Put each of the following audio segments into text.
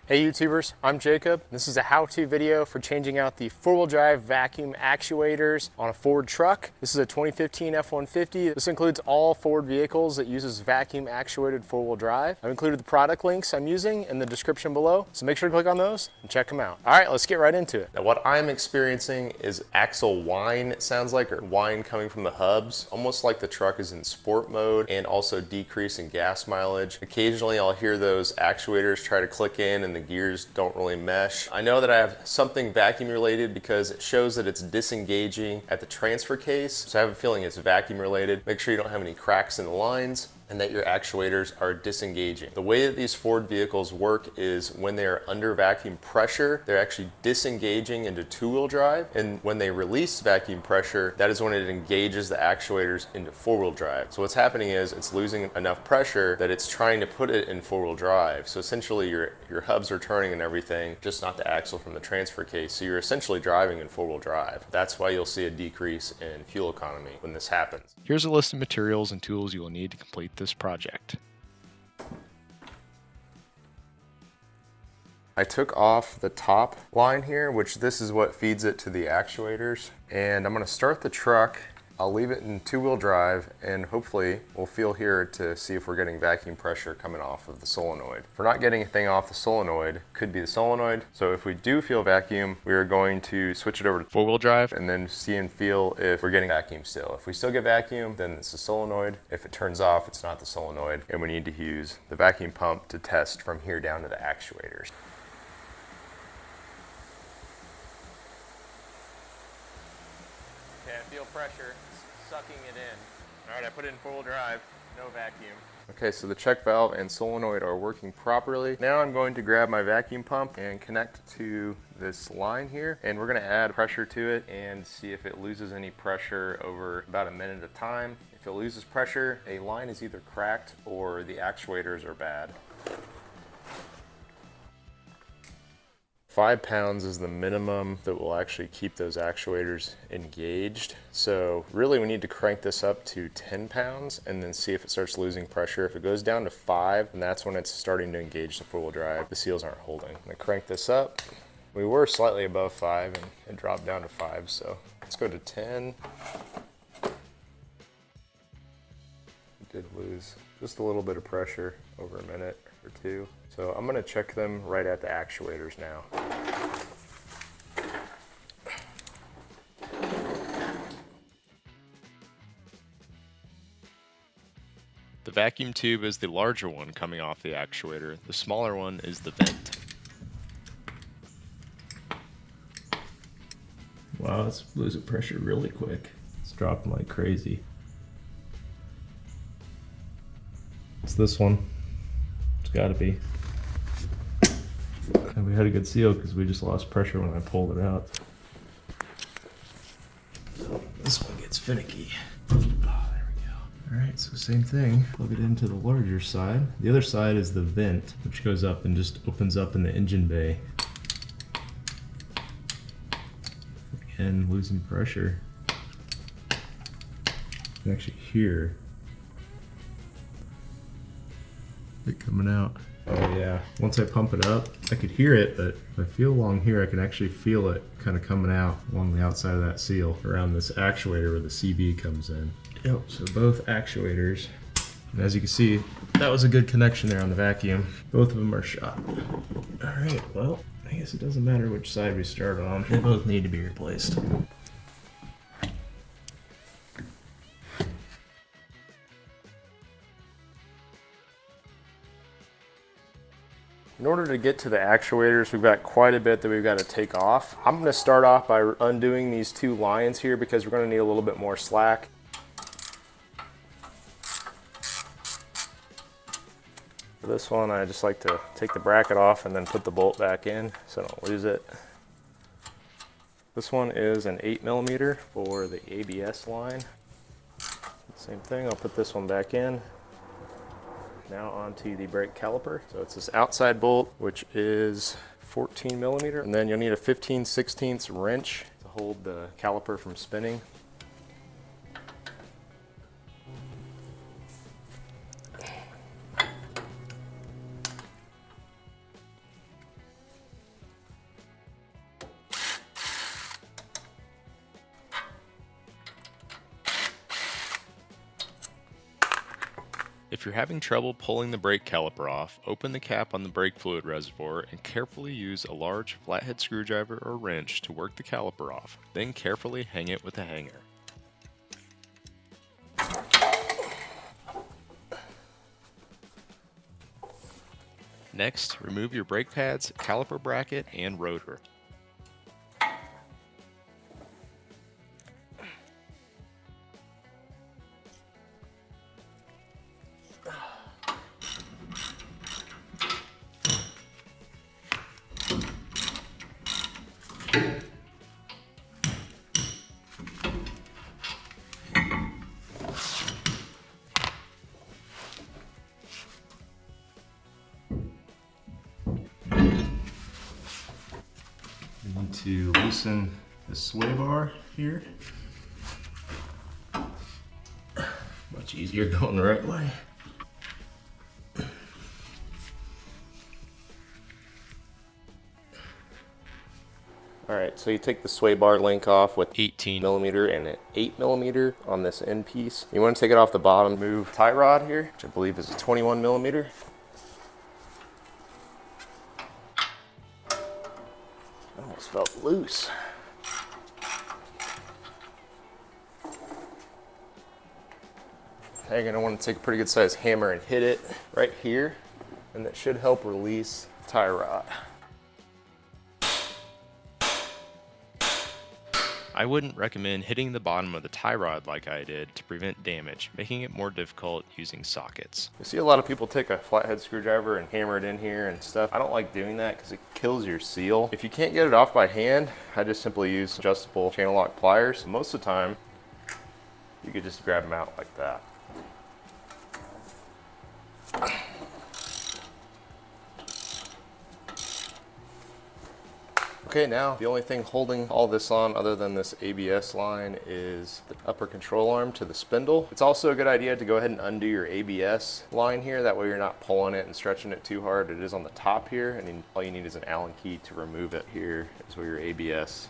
Hey YouTubers, I'm Jacob. This is a how-to video for changing out the four-wheel drive vacuum actuators on a Ford truck. This is a 2015 F150. This includes all Ford vehicles that uses vacuum actuated four-wheel drive. I've included the product links I'm using in the description below, so make sure to click on those and check them out. All right, let's get right into it. Now what I'm experiencing is AXEL whine, it sounds like, or whine coming from the hubs, almost like the truck is in sport mode, and also decrease in gas mileage. Occasionally I'll hear those actuators try to click in and the gears don't really mesh. I know that I have something vacuum related because it shows that it's disengaging at the transfer case. So I have a feeling it's vacuum related. Make sure you don't have any cracks in the lines and that your actuators are disengaging. The way that these Ford vehicles work is when they are under vacuum pressure, they're actually disengaging into two-wheel drive, and when they release vacuum pressure, that is when it engages the actuators into four-wheel drive. So what's happening is it's losing enough pressure that it's trying to put it in four-wheel drive. So essentially your hubs are turning and everything, just not the axle from the transfer case. So you're essentially driving in four-wheel drive. That's why you'll see a decrease in fuel economy when this happens. Here's a list of materials and tools you will need to complete this project. I took off the top line here, which this is what feeds it to the actuators. And I'm gonna start the truck. I'll leave it in two-wheel drive and hopefully we'll feel here to see if we're getting vacuum pressure coming off of the solenoid. If we're not getting anything off the solenoid, could be the solenoid. So if we do feel vacuum, we are going to switch it over to four-wheel drive and then see and feel if we're getting vacuum still. If we still get vacuum, then it's the solenoid. If it turns off, it's not the solenoid. And we need to use the vacuum pump to test from here down to the actuators. Okay, I feel pressure sucking it in. All right, I put it in four-wheel drive, no vacuum. Okay, so the check valve and solenoid are working properly. Now I'm going to grab my vacuum pump and connect to this line here, and we're gonna add pressure to it and see if it loses any pressure over about a minute at a time. If it loses pressure, a line is either cracked or the actuators are bad. 5 pounds is the minimum that will actually keep those actuators engaged. So really we need to crank this up to 10 pounds and then see if it starts losing pressure. If it goes down to 5, then that's when it's starting to engage the four-wheel drive. The seals aren't holding. I'm gonna crank this up. We were slightly above 5 and it dropped down to 5, so let's go to 10. It did lose just a little bit of pressure over a minute or two. So I'm gonna check them right at the actuators now. The vacuum tube is the larger one coming off the actuator. The smaller one is the vent. Wow, it's losing pressure really quick. It's dropping like crazy. It's this one. It's gotta be. And we had a good seal because we just lost pressure when I pulled it out. So this one gets finicky. Oh, there we go. Alright, so same thing. Plug it into the larger side. The other side is the vent, which goes up and just opens up in the engine bay. Again, losing pressure. You can actually hear it coming out. Oh yeah, once I pump it up, I could hear it, but if I feel along here, I can actually feel it kind of coming out along the outside of that seal around this actuator where the CB comes in. Yep, so both actuators. And as you can see, that was a good connection there on the vacuum. Both of them are shot. All right, well, I guess it doesn't matter which side we start on. They both need to be replaced. In order to get to the actuators, we've got quite a bit that we've got to take off. I'm going to start off by undoing these two lines here because we're going to need a little bit more slack. For this one, I just like to take the bracket off and then put the bolt back in so I don't lose it. This one is an 8mm for the ABS line. Same thing, I'll put this one back in. Now onto the brake caliper. So it's this outside bolt, which is 14mm, and then you'll need a 15/16 wrench to hold the caliper from spinning. If you're having trouble pulling the brake caliper off, open the cap on the brake fluid reservoir and carefully use a large flathead screwdriver or wrench to work the caliper off. Then carefully hang it with a hanger. Next, remove your brake pads, caliper bracket, and rotor. To loosen the sway bar here. Much easier going the right way. Alright, so you take the sway bar link off with 18mm and an 8mm on this end piece. You want to take it off the bottom, move tie rod here, which I believe is a 21mm. Almost felt loose. Now you're going to want to take a pretty good sized hammer and hit it right here, and that should help release the tie rod. I wouldn't recommend hitting the bottom of the tie rod like I did to prevent damage, making it more difficult using sockets. You see a lot of people take a flathead screwdriver and hammer it in here and stuff. I don't like doing that because it kills your seal. If you can't get it off by hand, I just simply use adjustable channel lock pliers. Most of the time, you could just grab them out like that. Okay, now the only thing holding all this on other than this ABS line is the upper control arm to the spindle. It's also a good idea to go ahead and undo your ABS line here. That way you're not pulling it and stretching it too hard. It is on the top here, and all you need is an Allen key to remove it. Here is where your ABS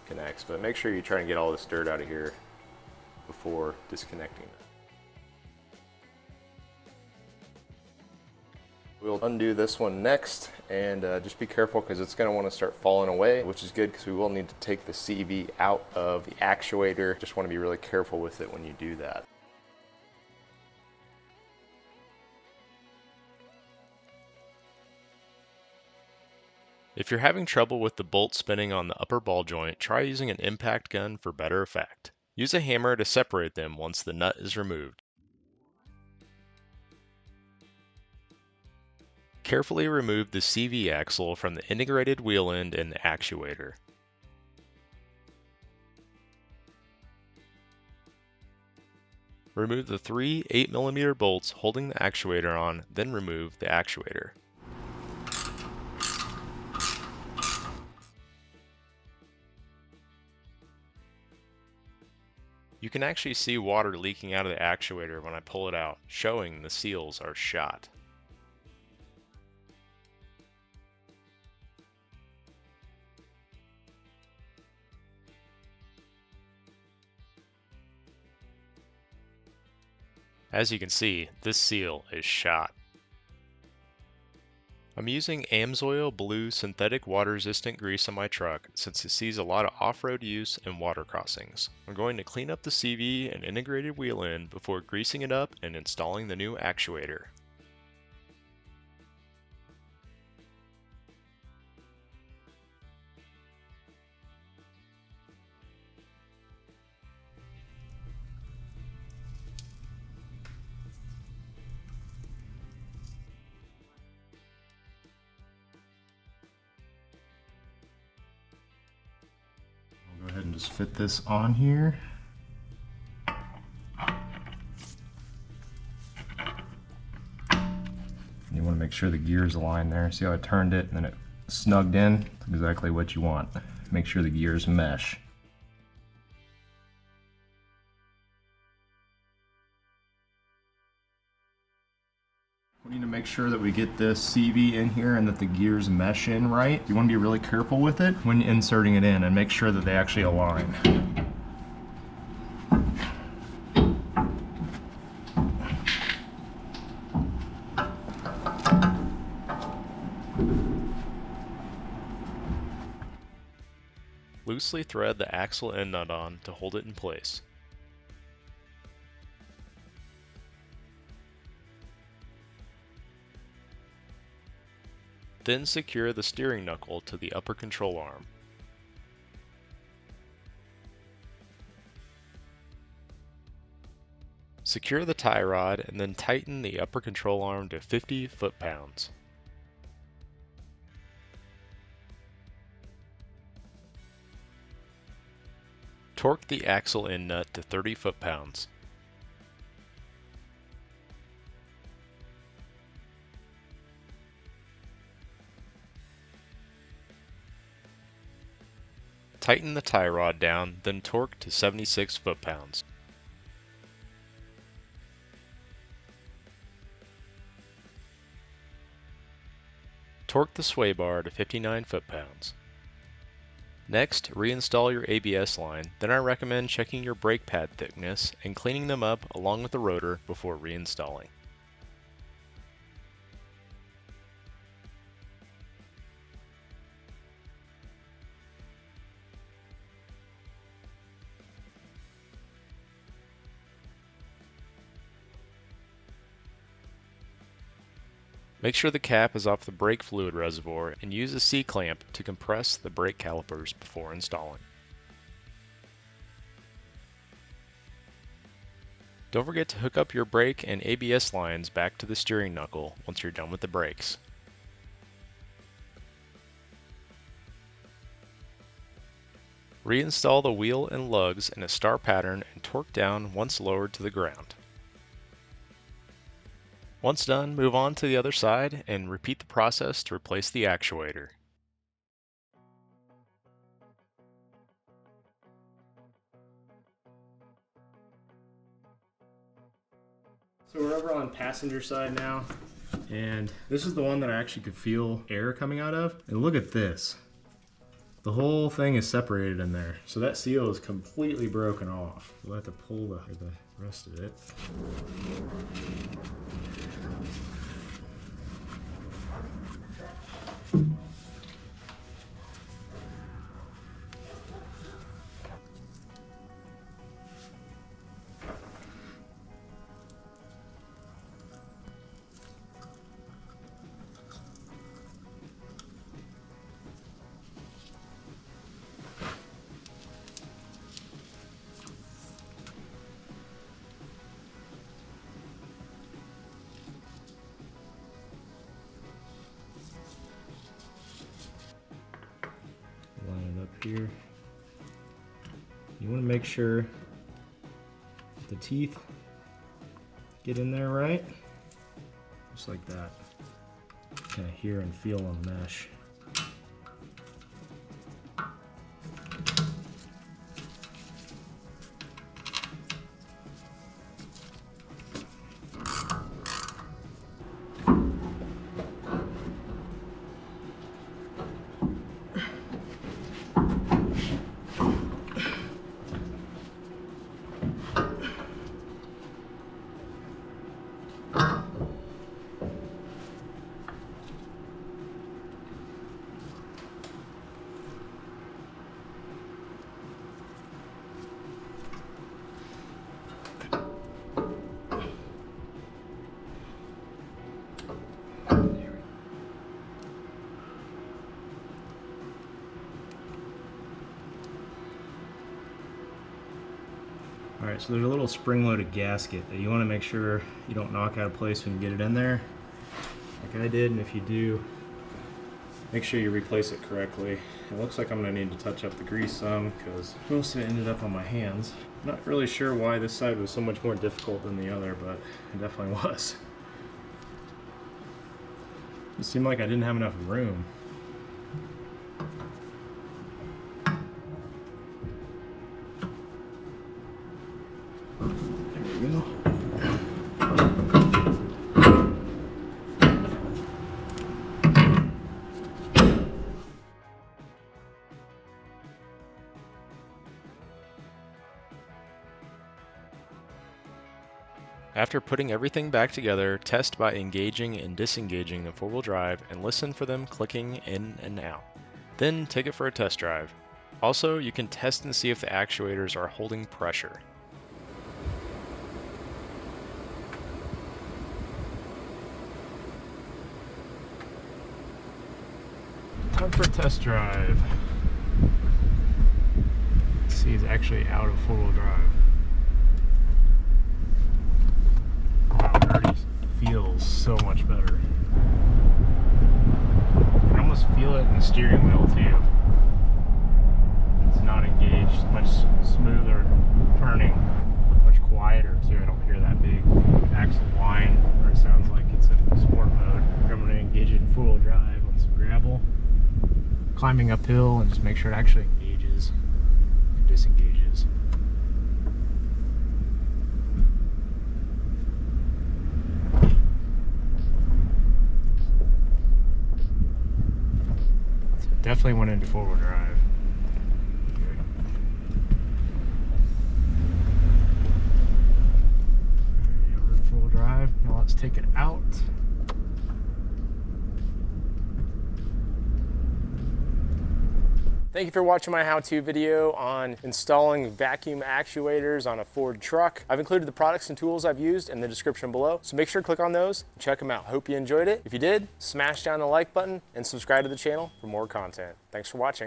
connects, but make sure you try and get all this dirt out of here before disconnecting it. We'll undo this one next, and just be careful because it's going to want to start falling away, which is good because we will need to take the CV out of the actuator. Just want to be really careful with it when you do that. If you're having trouble with the bolt spinning on the upper ball joint, try using an impact gun for better effect. Use a hammer to separate them once the nut is removed. Carefully remove the CV axle from the integrated wheel end and the actuator. Remove the 3 8mm bolts holding the actuator on, then remove the actuator. You can actually see water leaking out of the actuator when I pull it out, showing the seals are shot. As you can see, this seal is shot. I'm using AMSOIL Blue synthetic water resistant grease on my truck since it sees a lot of off-road use and water crossings. I'm going to clean up the CV and integrated wheel end before greasing it up and installing the new actuator. Go ahead and just fit this on here. You want to make sure the gears align there. See how I turned it and then it snugged in? That's exactly what you want. Make sure the gears mesh. We need to make sure that we get this CV in here and that the gears mesh in right. You want to be really careful with it when inserting it in and make sure that they actually align. Loosely thread the axle end nut on to hold it in place. Then secure the steering knuckle to the upper control arm. Secure the tie rod and then tighten the upper control arm to 50 foot-pounds. Torque the axle end nut to 30 foot-pounds. Tighten the tie rod down, then torque to 76 foot-pounds. Torque the sway bar to 59 foot-pounds. Next, reinstall your ABS line, then I recommend checking your brake pad thickness and cleaning them up along with the rotor before reinstalling. Make sure the cap is off the brake fluid reservoir and use a C-clamp to compress the brake calipers before installing. Don't forget to hook up your brake and ABS lines back to the steering knuckle once you're done with the brakes. Reinstall the wheel and lugs in a star pattern and torque down once lowered to the ground. Once done, move on to the other side and repeat the process to replace the actuator. So we're over on passenger side now, and this is the one that I actually could feel air coming out of. And look at this. The whole thing is separated in there. So that seal is completely broken off. We'll have to pull the rest of it. Line it up here. You want to make sure the teeth get in there right, just like that. Kind of hear and feel them mesh. Alright, so there's a little spring-loaded gasket that you want to make sure you don't knock out of place when you get it in there, like I did, and if you do, make sure you replace it correctly. It looks like I'm going to need to touch up the grease some, because most of it ended up on my hands. I'm not really sure why this side was so much more difficult than the other, but it definitely was. It seemed like I didn't have enough room. After putting everything back together, test by engaging and disengaging the four-wheel drive and listen for them clicking in and out. Then take it for a test drive. Also, you can test and see if the actuators are holding pressure. Time for a test drive. Let's see, it's actually out of four-wheel drive. Wow, it already feels so much better. You can almost feel it in the steering wheel too. It's not engaged, much smoother turning, much quieter too. I don't hear that big axle whine where it sounds like it's in sport mode. I'm going to engage it in four-wheel drive on some gravel, climbing uphill, and just make sure it actually engages and disengages. Definitely went into four-wheel drive. Okay. Alright, we're in four-wheel drive. Now let's take it out. Thank you for watching my how-to video on installing vacuum actuators on a Ford truck. I've included the products and tools I've used in the description below, so make sure to click on those and check them out. Hope you enjoyed it. If you did, smash down the like button and subscribe to the channel for more content. Thanks for watching.